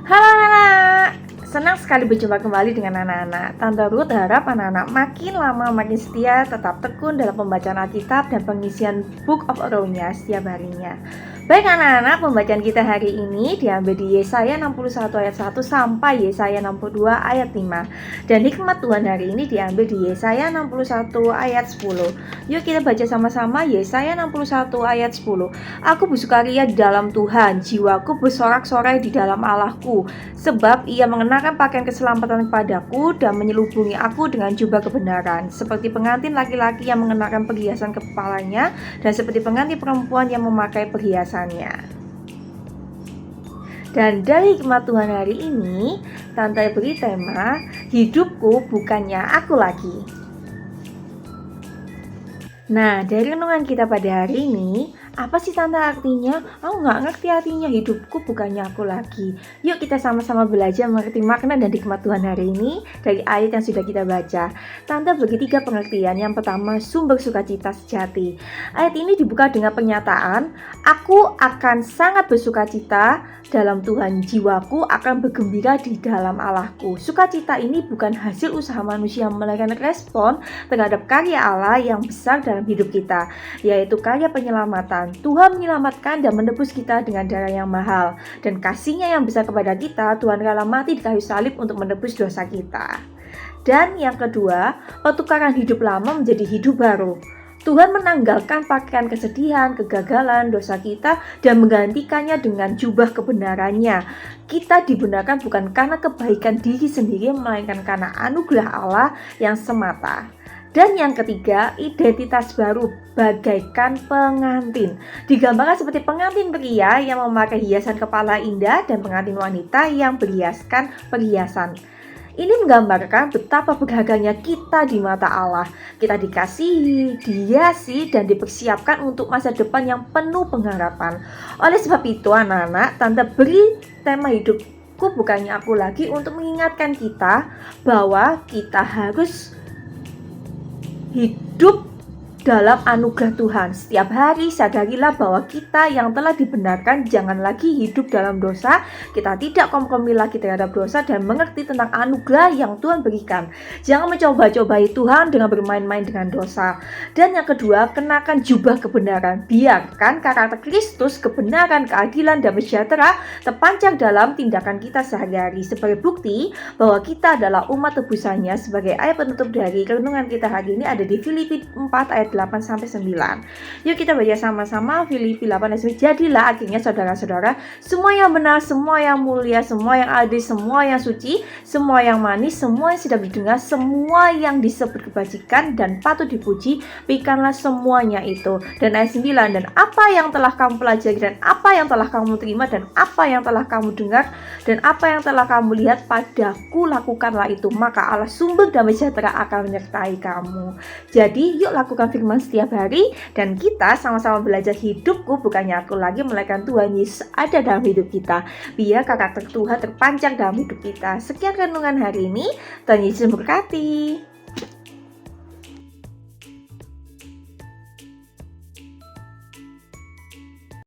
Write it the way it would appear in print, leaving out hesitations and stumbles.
Halo anak-anak, senang sekali berjumpa kembali dengan anak-anak. Tante Ruth harap anak-anak makin lama makin setia, tetap tekun dalam pembacaan Alkitab dan pengisian Book of Row-nya setiap harinya. Baik anak-anak, pembacaan kita hari ini diambil di Yesaya 61 ayat 1 sampai Yesaya 62 ayat 5. Dan hikmat Tuhan hari ini diambil di Yesaya 61 ayat 10. Yuk kita baca sama-sama Yesaya 61 ayat 10. Aku bersukaria di dalam Tuhan, jiwaku bersorak-sorai di dalam Allahku, sebab ia mengenakan pakaian keselamatan kepadaku dan menyelubungi aku dengan jubah kebenaran, seperti pengantin laki-laki yang mengenakan perhiasan ke kepalanya dan seperti pengantin perempuan yang memakai perhiasannya. Dan dari hikmat Tuhan hari ini, Tante beri tema hidupku bukannya aku lagi. Nah, dari renungan kita pada hari ini, apa sih Tante artinya? Aku nggak ngerti artinya hidupku bukannya aku lagi. Yuk kita sama-sama belajar mengerti makna dan hikmat Tuhan hari ini dari ayat yang sudah kita baca. Tante bagi 3 pengertian. Yang pertama, sumber sukacita sejati. Ayat ini dibuka dengan pernyataan, aku akan sangat bersukacita dalam Tuhan, jiwaku akan bergembira di dalam Allahku. Sukacita ini bukan hasil usaha manusia, melainkan respon terhadap karya Allah yang besar dalam hidup kita, yaitu karya penyelamatan. Tuhan menyelamatkan dan menebus kita dengan darah yang mahal, dan kasih-Nya yang besar kepada kita, Tuhan rela mati di kayu salib untuk menebus dosa kita. Dan yang kedua, pertukaran hidup lama menjadi hidup baru. Tuhan menanggalkan pakaian kesedihan, kegagalan, dosa kita dan menggantikannya dengan jubah kebenarannya. Kita dibenarkan bukan karena kebaikan diri sendiri, melainkan karena anugerah Allah yang semata. Dan yang ketiga, identitas baru bagaikan pengantin. Digambarkan seperti pengantin pria yang memakai hiasan kepala indah dan pengantin wanita yang berhiaskan perhiasan. Ini menggambarkan betapa berharganya kita di mata Allah. Kita dikasihi, dihiasi, dan dipersiapkan untuk masa depan yang penuh pengharapan. Oleh sebab itu anak-anak, Tante beri tema hidupku bukannya aku lagi untuk mengingatkan kita bahwa kita harus hidup dalam anugerah Tuhan. Setiap hari sadarilah bahwa kita yang telah dibenarkan jangan lagi hidup dalam dosa. Kita tidak kompromi lagi terhadap dosa dan mengerti tentang anugerah yang Tuhan berikan. Jangan mencoba-cobai Tuhan dengan bermain-main dengan dosa. Dan yang kedua, kenakan jubah kebenaran. Biarkan karakter Kristus, kebenaran, keadilan, dan sejahtera terpancar dalam tindakan kita sehari-hari. Sebagai bukti bahwa kita adalah umat tebusannya. Sebagai ayat penutup dari renungan kita hari ini ada di Filipi 4 ayat 8-9. Yuk kita baca sama-sama Filipi 8 ayat 9. Jadilah akhirnya saudara-saudara, semua yang benar, semua yang mulia, semua yang adil, semua yang suci, semua yang manis, semua yang sedap didengar, semua yang disebut kebajikan dan patut dipuji, berikanlah semuanya itu. Dan ayat 9, dan apa yang telah kamu pelajari, dan apa yang telah kamu terima, dan apa yang telah kamu dengar, dan apa yang telah kamu lihat padaku, lakukanlah itu, maka Allah sumber damai sejahtera akan menyertai kamu. Jadi yuk lakukan firman setiap hari dan kita sama-sama belajar hidupku bukannya aku lagi, melainkan Tuhan Yesus ada dalam hidup kita. Biar karakter Tuhan terpancar dalam hidup kita. Sekian renungan hari ini. Tuhan Yesus memberkati.